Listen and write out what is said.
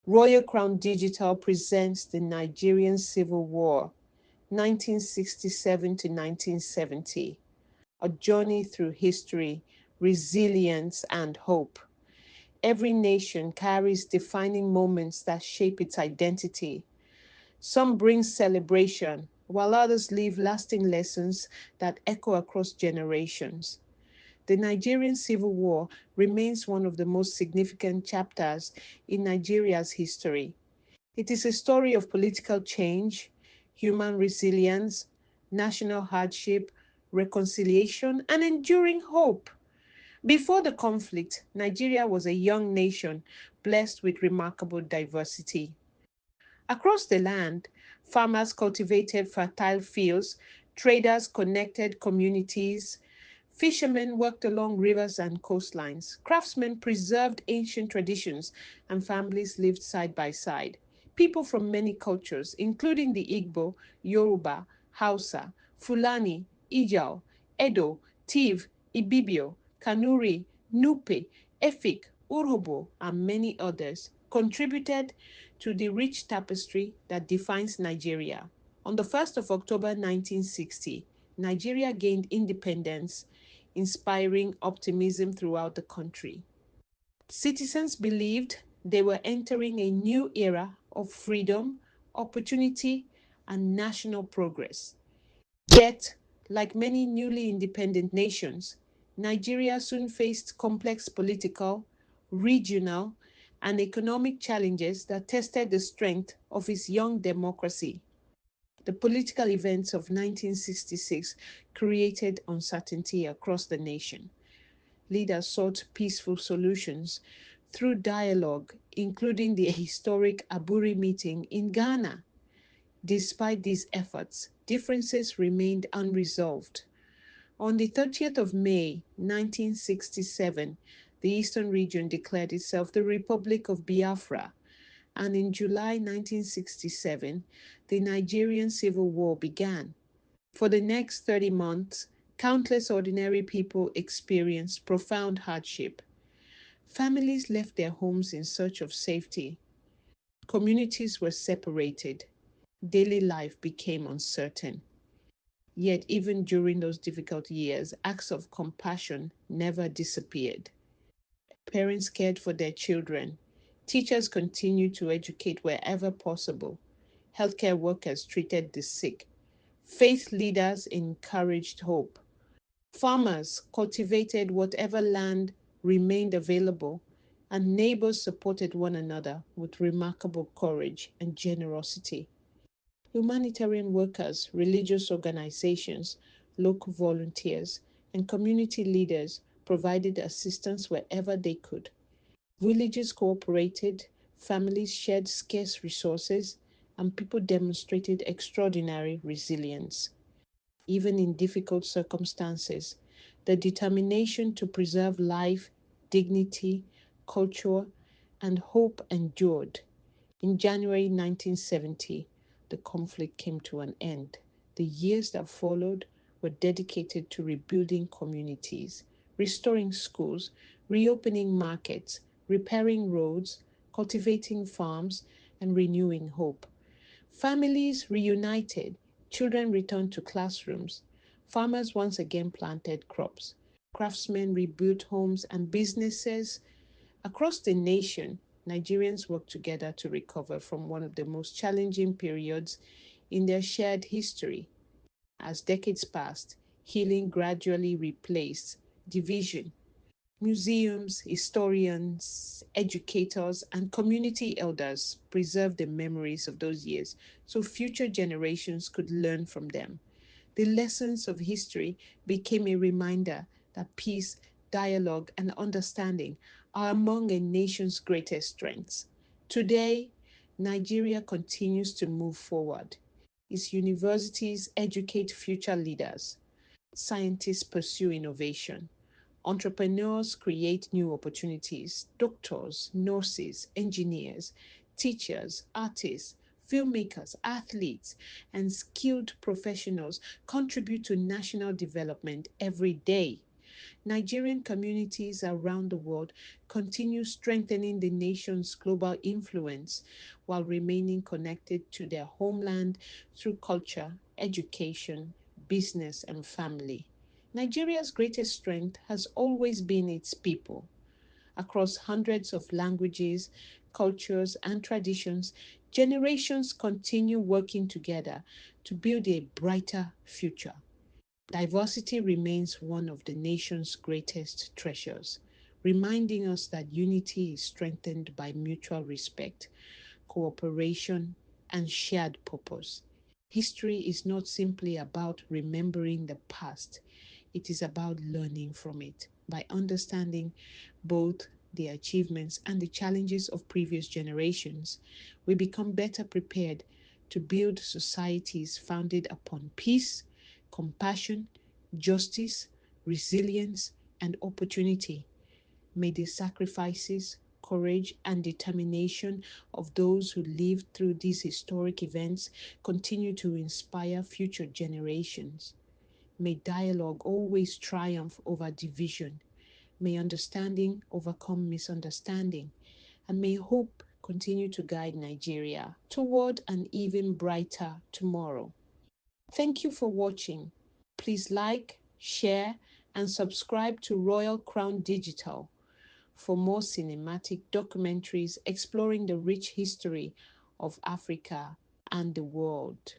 Royal Crown Digital presents the Nigerian Civil War, 1967 to 1970, a journey through history, resilience, and hope. Every nation carries defining moments that shape its identity. Some bring celebration, while others leave lasting lessons that echo across generations. The Nigerian Civil War remains one of the most significant chapters in Nigeria's history. It is a story of political change, human resilience, national hardship, reconciliation, and enduring hope. Before the conflict, Nigeria was a young nation blessed with remarkable diversity. Across the land, farmers cultivated fertile fields, traders connected communities, fishermen worked along rivers and coastlines, craftsmen preserved ancient traditions, and families lived side by side. People from many cultures, including the Igbo, Yoruba, Hausa, Fulani, Ijao, Edo, Tiv, Ibibio, Kanuri, Nupe, Efik, Urhobo, and many others, contributed to the rich tapestry that defines Nigeria. On the 1st of October 1960, Nigeria gained independence, inspiring optimism throughout the country. Citizens believed they were entering a new era of freedom, opportunity, and national progress. Yet, like many newly independent nations, Nigeria soon faced complex political, regional, and economic challenges that tested the strength of its young democracy. The political events of 1966 created uncertainty across the nation. Leaders sought peaceful solutions through dialogue, including the historic Aburi meeting in Ghana. Despite these efforts, differences remained unresolved. On the 30th of May 1967, the Eastern region declared itself the Republic of Biafra, and in July 1967, the Nigerian Civil War began. For the next 30 months, countless ordinary people experienced profound hardship. Families left their homes in search of safety. Communities were separated. Daily life became uncertain. Yet, even during those difficult years, acts of compassion never disappeared. Parents cared for their children. Teachers continued to educate wherever possible. Healthcare workers treated the sick. Faith leaders encouraged hope. Farmers cultivated whatever land remained available, and neighbors supported one another with remarkable courage and generosity. Humanitarian workers, religious organizations, local volunteers, and community leaders provided assistance wherever they could. Villages cooperated, families shared scarce resources, and people demonstrated extraordinary resilience. Even in difficult circumstances, the determination to preserve life, dignity, culture, and hope endured. In January 1970, the conflict came to an end. The years that followed were dedicated to rebuilding communities, restoring schools, reopening markets, repairing roads, cultivating farms, and renewing hope. Families reunited, children returned to classrooms, farmers once again planted crops, craftsmen rebuilt homes and businesses. Across the nation, Nigerians worked together to recover from one of the most challenging periods in their shared history. As decades passed, healing gradually replaced division. Museums, historians, educators, and community elders preserve the memories of those years so future generations could learn from them. The lessons of history became a reminder that peace, dialogue, and understanding are among a nation's greatest strengths. Today, Nigeria continues to move forward. Its universities educate future leaders, scientists pursue innovation, entrepreneurs create new opportunities. Doctors, nurses, engineers, teachers, artists, filmmakers, athletes, and skilled professionals contribute to national development every day. Nigerian communities around the world continue strengthening the nation's global influence while remaining connected to their homeland through culture, education, business, and family. Nigeria's greatest strength has always been its people. Across hundreds of languages, cultures, and traditions, generations continue working together to build a brighter future. Diversity remains one of the nation's greatest treasures, reminding us that unity is strengthened by mutual respect, cooperation, and shared purpose. History is not simply about remembering the past, it is about learning from it. By understanding both the achievements and the challenges of previous generations, we become better prepared to build societies founded upon peace, compassion, justice, resilience, and opportunity. May the sacrifices, courage, and determination of those who lived through these historic events continue to inspire future generations. May dialogue always triumph over division. May understanding overcome misunderstanding. And may hope continue to guide Nigeria toward an even brighter tomorrow. Thank you for watching. Please like, share, and subscribe to Royal Crown Digital for more cinematic documentaries exploring the rich history of Africa and the world.